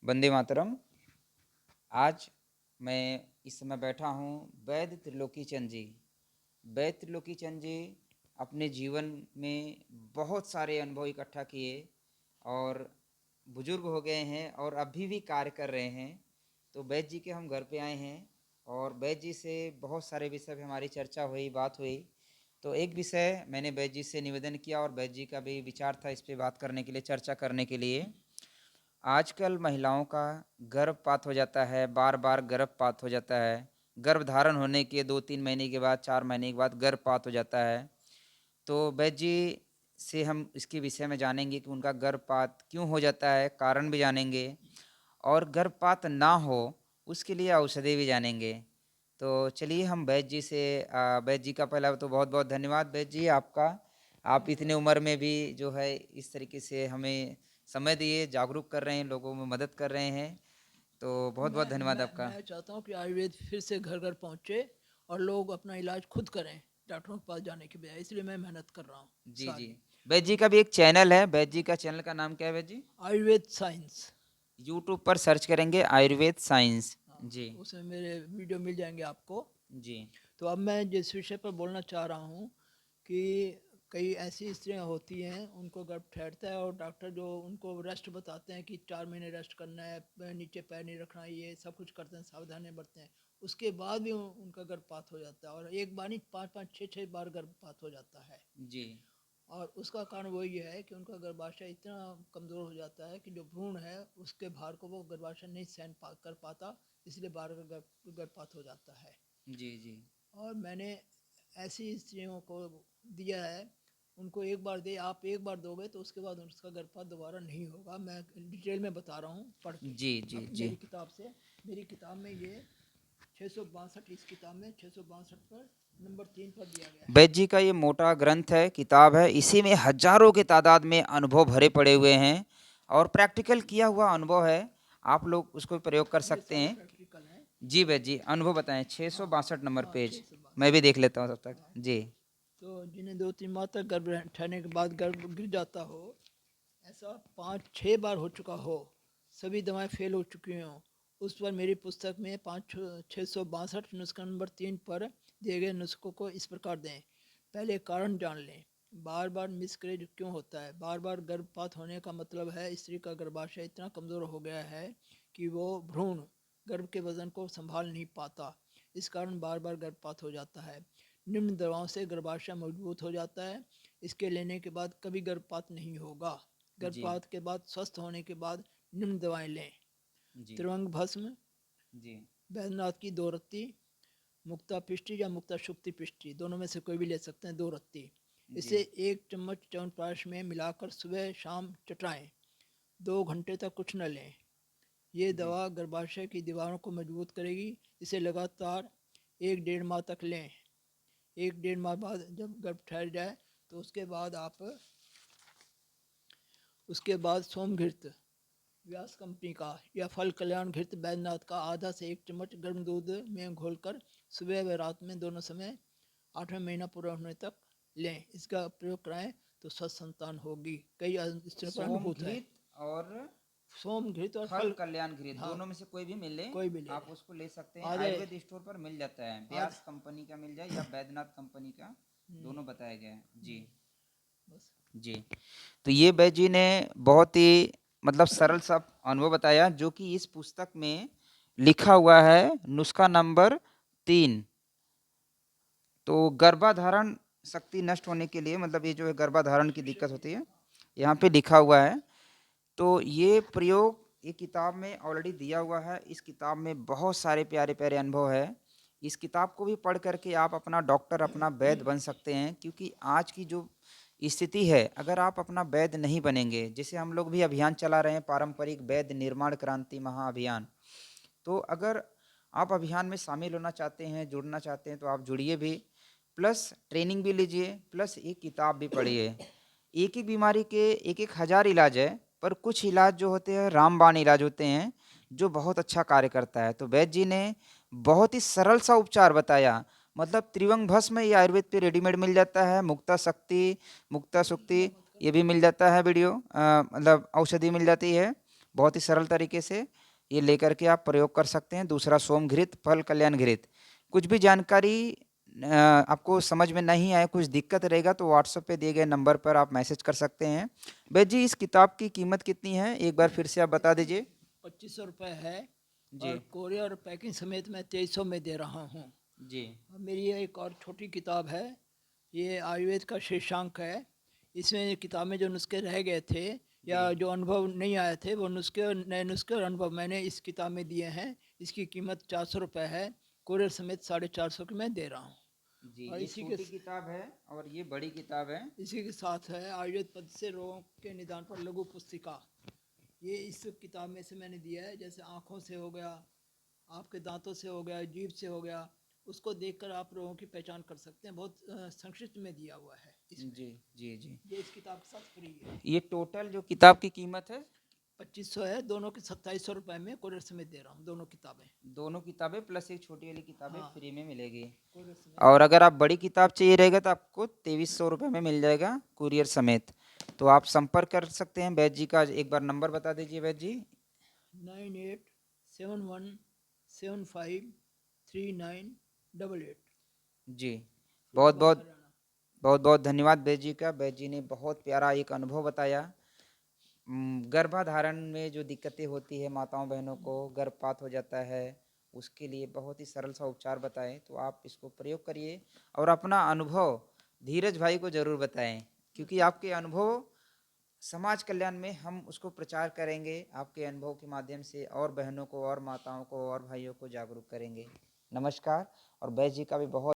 वंदे मातरम। आज मैं इस समय बैठा हूँ वैद्य त्रिलोकी चंद जी। वैद्य त्रिलोकी चंद जी अपने जीवन में बहुत सारे अनुभव इकट्ठा किए और बुजुर्ग हो गए हैं और अभी भी कार्य कर रहे हैं। तो वैद्य जी के हम घर पे आए हैं और वैद्य जी से बहुत सारे विषय पे हमारी चर्चा हुई, बात हुई। तो एक विषय मैंने वैद्य जी से निवेदन किया और वैद्य जी का भी विचार था इस पे बात करने के लिए, चर्चा करने के लिए। आजकल महिलाओं का गर्भपात हो जाता है, बार बार गर्भपात हो जाता है। गर्भ धारण होने के 2-3 महीने के बाद, 4 महीने के बाद गर्भपात हो जाता है। तो वैद्य जी से हम इसके विषय में जानेंगे कि उनका गर्भपात क्यों हो जाता है, कारण भी जानेंगे और गर्भपात ना हो उसके लिए औषधि भी जानेंगे। तो चलिए हम वैद्य जी से वैद्य जी का पहला तो बहुत बहुत धन्यवाद वैद्य जी आपका। आप इतने उम्र में भी जो है इस तरीके से हमें समय दिए, जागरूक कर रहे हैं, लोगों में मदद कर रहे हैं। तो बहुत बहुत मैं धन्यवाद मैं आपका। मैं चाहता हूँ कि आयुर्वेद फिर से घर घर पहुँचे और लोग अपना इलाज खुद करें डॉक्टरों के पास जाने के बजाय, इसलिए मैं मेहनत कर रहा हूँ जी जी। सारी। वैद्य जी का भी एक चैनल है, वैद्य जी का चैनल का नाम क्या है वैद्य जी? आयुर्वेद साइंस। यूट्यूब पर सर्च करेंगे आयुर्वेद साइंस। हाँ, जी उसमें मेरे वीडियो मिल जाएंगे आपको। जी तो अब मैं जिस विषय पर बोलना चाह रहा हूँ कि कई ऐसी स्त्रियाँ होती हैं उनको गर्भ ठहरता है और डॉक्टर जो उनको रेस्ट बताते हैं कि 4 महीने रेस्ट करना है, नीचे पैर नहीं रखना, ये सब कुछ करते हैं, सावधानियाँ बरतते हैं। उसके बाद भी उनका गर्भपात हो जाता है और एक बार नहीं, 5-5 6-6 बार गर्भपात हो जाता है। जी और उसका कारण वही है कि उनका गर्भाशय इतना कमज़ोर हो जाता है कि जो भ्रूण है उसके भार को वो गर्भाशय नहीं कर पाता, इसलिए बार बार गर्भपात हो जाता है। जी जी और मैंने ऐसी स्त्रियों को दिया है, उनको एक बार दे, आप एक बार दोगे तो उसके बाद उसका गर्भपात दोबारा नहीं होगा। मैं डिटेल में बता रहा हूँ पढ़ के जी जी जी। मेरी किताब से। मेरी किताब में ये 662, इस किताब में 662 पर नंबर 3 पर दिया गया है। वैद्य जी का ये मोटा ग्रंथ है, किताब है, इसी में हजारों के तादाद में अनुभव भरे पड़े हुए हैं और प्रैक्टिकल किया हुआ अनुभव है। आप लोग उसको प्रयोग कर ये सकते सारे हैं। प्रैक्टिकल हैं। जी वैद्य जी, अनुभव बताएं। हाँ 662 नंबर हाँ, पेज। छः सौ मैं भी बासठ देख लेता हूँ तब तक। हाँ। जी तो जिन्हें 2-3 माह तक गर्भ ठहरने के बाद गर्भ गिर जाता हो, ऐसा 5-6 बार हो चुका हो, सभी दवाएं फेल हो चुकी हों, उस पर मेरी पुस्तक में 662 नुस्खा नंबर 3 पर दिए गए नुस्खों को इस प्रकार दें। पहले कारण जान लें। बार बार मिसकैरेज क्यों होता है? बार बार गर्भपात होने का मतलब है स्त्री का गर्भाशय इतना कमज़ोर हो गया है कि वो भ्रूण गर्भ के वजन को संभाल नहीं पाता। इस कारण बार बार गर्भपात हो जाता है। निम्न दवाओं से गर्भाशय मजबूत हो जाता है। इसके लेने के बाद कभी गर्भपात नहीं होगा। जी गर्भपात के बाद स्वस्थ होने के बाद निम्न दवाएं लें। जी त्रिवंग भस्म, जी बैद्यनाथ की 2 रत्ती, मुक्ता पिष्टी या मुक्ता शुक्ति पिष्टी, दोनों में से कोई भी ले सकते हैं, 2 रत्ती। जी इसे 1 चम्मच च्यवनप्राश में मिलाकर सुबह शाम चटाएं। 2 घंटे तक कुछ न लें। ये जी दवा गर्भाशय की दीवारों को मजबूत करेगी। इसे लगातार 1-1.5 माह तक लें। 1-1.5 माह बाद जब गर्भ ठहर जाए तो उसके बाद सोमघृत व्यास कंपनी का या फल कल्याण घृत बैद्यनाथ का आधा से 1 चम्मच गर्म दूध में घोलकर सुबह व रात में दोनों समय 8वां महीना पूरा होने तक लें। इसका प्रयोग कराएं तो स्वस्थ संतान होगी। कई स्त्रियों पर अनुभूत है। सोमघृत और सोम घृत और फल फल। कल्याण घृत हाँ, दोनों में से कोई भी मिल ले, कोई भी ले आप लें। उसको ले सकते हैं। आधे आयुर्वेद स्टोर पर मिल जाता है, आधे व्यास कंपनी का मिल जाए या बैद्यनाथ कंपनी का, हम्म, दोनों बताया गया है। जी हम्म, बस। जी। तो ये वैद्य जी ने बहुत ही मतलब सरल सा अनुभव बताया जो कि इस पुस्तक में लिखा हुआ है, नुस्खा नंबर 3। तो गर्भाधारण शक्ति नष्ट होने के लिए, मतलब ये जो है गर्भाधारण की दिक्कत होती है, यहाँ पे लिखा हुआ है। तो ये प्रयोग ये किताब में ऑलरेडी दिया हुआ है। इस किताब में बहुत सारे प्यारे प्यारे अनुभव है। इस किताब को भी पढ़ करके आप अपना डॉक्टर, अपना वैद्य बन सकते हैं, क्योंकि आज की जो स्थिति है, अगर आप अपना वैद्य नहीं बनेंगे, जैसे हम लोग भी अभियान चला रहे हैं, पारंपरिक वैद्य निर्माण क्रांति महाअभियान। तो अगर आप अभियान में शामिल होना चाहते हैं, जुड़ना चाहते हैं, तो आप जुड़िए भी, प्लस ट्रेनिंग भी लीजिए, प्लस एक किताब भी पढ़िए। एक ही बीमारी के एक एक हज़ार इलाज है, पर कुछ इलाज जो होते हैं रामबाण इलाज होते हैं, जो बहुत अच्छा कार्य करता है। तो वैद्य जी ने बहुत ही सरल सा उपचार बताया। मतलब त्रिवंग भस्म ये आयुर्वेद पे रेडीमेड मिल जाता है, मुक्ता शक्ति, मुक्ता सुक्ति ये भी मिल जाता है, वीडियो मतलब औषधि मिल जाती है। बहुत ही सरल तरीके से ये लेकर के आप प्रयोग कर सकते हैं। दूसरा सोम घृत, फल कल्याण घृत। कुछ भी जानकारी आपको समझ में नहीं आए, कुछ दिक्कत रहेगा तो व्हाट्सएप पे दिए गए नंबर पर आप मैसेज कर सकते हैं। वैद्य जी, इस किताब की कीमत कितनी है, एक बार फिर से आप बता दीजिए। 2500 रुपये है जी और कोरियर और पैकिंग समेत मैं 2300 में दे रहा हूँ। जी और मेरी ये एक और छोटी किताब है, ये आयुर्वेद का शीर्षांक है। इसमें किताब में जो नुस्खे रह गए थे या जी जो अनुभव नहीं आए थे वो नुस्खे और नए नुस्खे और अनुभव मैंने इस किताब में दिए हैं। इसकी कीमत 400 रुपये है, कोरियर समेत 450 की मैं दे रहा हूँ। जी, और ये छोटी किताब है और ये बड़ी किताब है। इसी के साथ है आयुर्वेद पद से रोगों के निदान पर लघु पुस्तिका। ये इस किताब में से मैंने दिया है, जैसे आँखों से हो गया, आपके दांतों से हो गया, जीभ से हो गया, उसको देखकर आप रोगों की पहचान कर सकते हैं। बहुत संक्षिप्त में दिया हुआ है इसमें। जी जी जी। ये इस किताब के साथ फ्री है। ये टोटल जो किताब की कीमत है 2500 है, दोनों के 2700 रुपये में कोरियर समेत दे रहा हूँ, दोनों किताबें। दोनों किताबें प्लस एक छोटी वाली किताबें हाँ, फ्री में मिलेगी। कोरियर समेत। और अगर आप बड़ी किताब चाहिए रहेगा तो आपको 2300 रुपये में मिल जाएगा कुरियर समेत। तो आप संपर्क कर सकते हैं। वैद्य जी का एक बार नंबर बता दीजिए वैद्य जी। 9871753988। जी, बहुत फरीदाबाद, बहुत हरियाणा। बहुत बहुत धन्यवाद वैद्य जी का। वैद्य जी ने बहुत प्यारा एक अनुभव बताया। गर्भाधारण में जो दिक्कतें होती है माताओं बहनों को, गर्भपात हो जाता है, उसके लिए बहुत ही सरल सा उपचार बताएं। तो आप इसको प्रयोग करिए और अपना अनुभव धीरज भाई को ज़रूर बताएं, क्योंकि आपके अनुभव समाज कल्याण में हम उसको प्रचार करेंगे। आपके अनुभव के माध्यम से और बहनों को और माताओं को और भाइयों को जागरूक करेंगे। नमस्कार। और वैद्य जी का भी बहुत